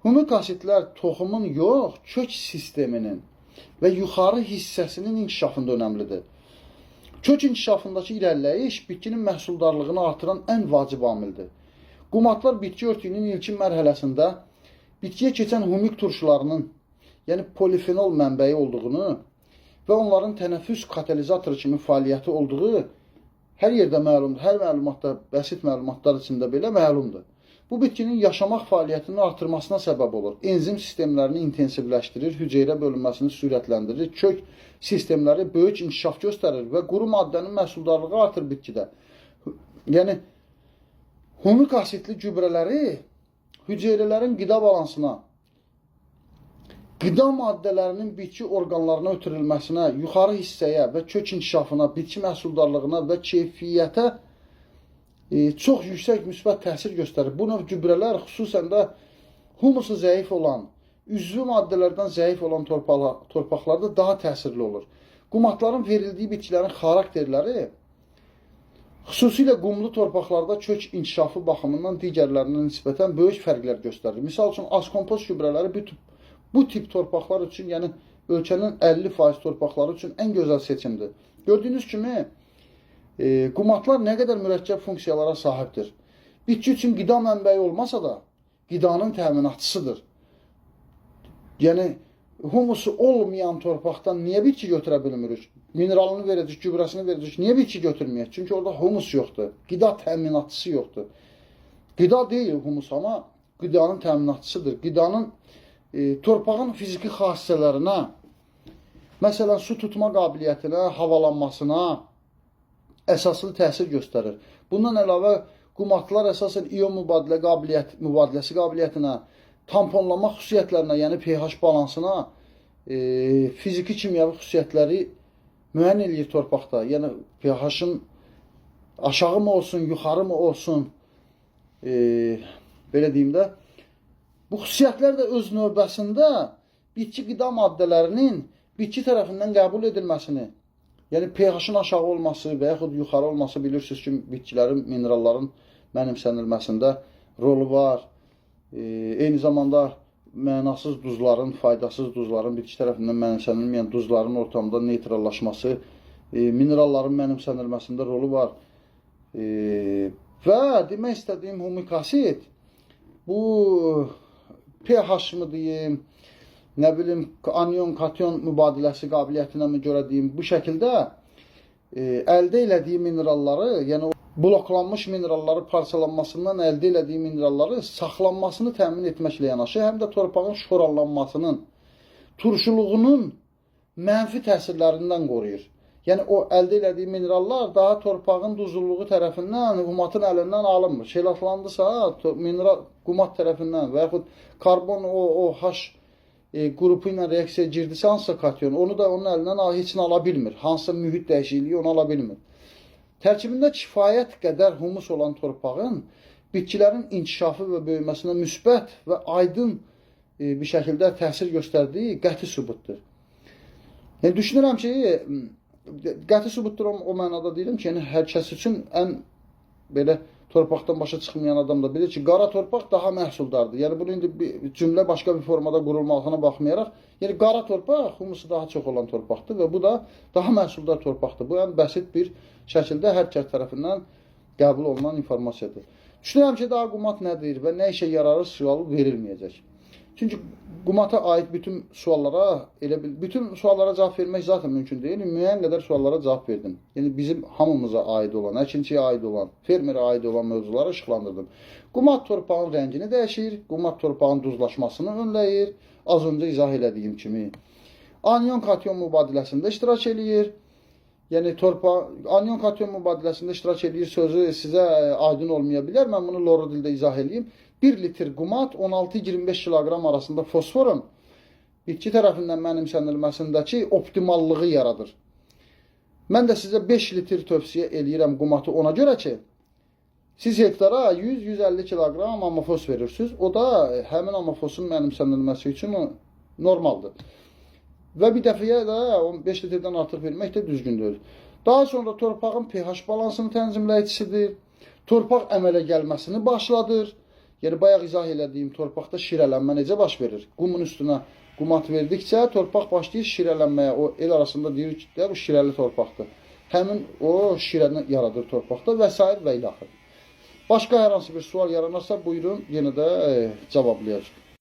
Humik asitlər toxumun yox, kök sisteminin və yuxarı hissəsinin inkişafında önəmlidir. Kök inkişafındakı irəliləyiş bitkinin məhsuldarlığını artıran ən vacib amildir. Qumatlar bitki örtüyünün ilkin mərhələsində bitkiyə keçən humik turşularının, yəni polifenol mənbəyi olduğunu və onların tənəffüs katalizatoru kimi fəaliyyəti olduğu hər yerdə məlumdur. Hər məlumatda, bəsit məlumatlar içində belə məlumdur. Bu bitkinin yaşamaq fəaliyyətinin artırmasına səbəb olur. Enzim sistemlərini intensivləşdirir, hüceyrə bölünməsini sürətləndirir, kök sistemləri böyük inkişaf göstərir və quru maddənin məhsuldarlığı artır bitkidə. Yəni, humik asitli gübrələri hüceyrələrin qida balansına, qida maddələrinin bitki orqanlarına ötürülməsinə, yuxarı hissəyə və kök inkişafına, bitki məhsuldarlığına və keyfiyyətə çox yüksək müsbət təsir göstərir. Bu növ gübrələr xüsusən də humusu zəif olan, üzvü maddələrdən zəif olan torpaqlarda daha təsirli olur. Qumatların verildiyi bitkilərin xarakterləri xüsusilə qumlu torpaqlarda kök inkişafı baxımından digərlərindən nisbətən böyük fərqlər göstərir. Misal üçün, azkompost gübrələri bu tip torpaqlar üçün, yəni ölkənin 50% torpaqları üçün ən gözəl seçimdir. Gördüyünüz kimi, qumatlar nə qədər mürəkkəb funksiyalara sahibdir. Bitki üçün qida mənbəyi olmasa da, qidanın təminatçısıdır. Yəni, humusu olmayan torpaqdan niyə bitki götürə bilmirik? Mineralını verəcək, gübrəsini verəcək, niyə bitki götürməyək? Çünki orada humus yoxdur, qida təminatçısı yoxdur. Qida deyil humus, amma qidanın təminatçısıdır. Qidanın torpağın fiziki xassələrinə, məsələn, su tutma qabiliyyətinə, havalanmasına əsaslı təsir göstərir. Bundan əlavə, qumatlar əsasən iyon mübadiləsi qabiliyyətinə, tamponlama xüsusiyyətlərinə, yəni pH balansına, fiziki kimyəvi xüsusiyyətləri müəyyən eləyir torpaqda. Yəni, pH-ın aşağı mı olsun, yuxarı mı olsun, belə deyim də, bu xüsusiyyətlər də öz növbəsində bitki qida maddələrinin bitki tərəfindən qəbul edilməsini, yəni pH-ın aşağı olması və yaxud yuxarı olması bilirsiniz ki, bitkilərin, mineralların mənimsənilməsində rolu var. Eyni zamanda mənasız duzların, faydasız duzların, bitki tərəfindən mənimsənilməyən duzların ortamda neytrallaşması, mineralların mənimsənilməsində rolu var. Və demək istədiyim humik asid, bu pH mı deyim, nə bilim, anion-kation mübadiləsi qabiliyyətinə mi görə deyim, bu şəkildə əldə elədiyi mineralları, yəni bloklanmış mineralları parçalanmasından əldə elədiyi mineralları saxlanmasını təmin etməklə yanaşı, həm də torpağın şoranlanmasının, turşuluğunun mənfi təsirlərindən qoruyur. Yəni, o əldə elədiyi minerallar daha torpağın duzluluğu tərəfindən, qumatın əlindən alınmır. Şelatlandısa, qumat tərəfindən və yaxud karbon OH qrupu ilə reaksiyaya girdisə hansısa kation, onu da onun əlindən heç nə ala bilmir. Hansısa mühit dəyişikliyi onu ala bilmir. Tərkibində kifayət qədər humus olan torpağın bitkilərin inkişafı və böyüməsinə müsbət və aydın bir şəkildə təsir göstərdiyi qəti sübutdur. Yəni, düşünürəm ki, qəti sübutdur o mənada deyirəm ki, yəni hər kəs üçün ən belə torpaqdan başa çıxmayan adam da bilir ki, qara torpaq daha məhsuldardır. Yəni, bunu indi cümlə başqa bir formada qurulmağına baxmayaraq, yəni qara torpaq humusu daha çox olan torpaqdır və bu da daha məhsuldar torpaqdır. Bu, ən bəsit bir şəkildə hər kəs tərəfindən qəbul olunan informasiyadır. Düşünürəm ki, daha qumat nədir və nə işə yararır sualı verilməyəcək. Çünki qumata aid bütün suallara cavab vermək zaten mümkün deyil. Müəyyən qədər suallara cavab verdim. Yəni, bizim hamımıza aid olan, əkinçiyə aid olan, fermerə aid olan mövzuları işıqlandırdım. Qumat torpağın rəngini dəyişir, qumat torpağın duzlaşmasını önləyir, az öncə izah elədiyim kimi. Anion-kation mübadiləsində iştirak eləyir. Yəni, anion-kation mübadiləsində iştirak eləyir sözü sizə aydın olmaya bilər. Mən bunu loro dildə izah eləyim. 1 litr qumat 16-25 kiloqram arasında fosforun bitki tərəfindən mənimsənilməsindəki optimallığı yaradır. Mən də sizə 5 litr tövsiyə eləyirəm qumatı ona görə ki, siz hektara 100-150 kiloqram amofos verirsiniz. O da həmin amofosun mənimsənilməsi üçün normaldır. Və bir dəfəyə də 5 litrdən artıq vermək də düzgün deyil. Daha sonra torpağın pH balansını tənzimləyicisidir. Torpaq əmələ gəlməsini başladır. Yəni bayaq izah elədiyim torpaqda şirələnmə necə baş verir? Qumun üstünə qum at verdikcə torpaq başlayır şirələnməyə. O el arasında deyir ki, bu şirəli torpaqdır. Həmin o şirəni yaradır torpaqda və s. və ilaxır. Başqa hər hansı bir sual yaranarsa buyurun yenə də cavablayacağıq.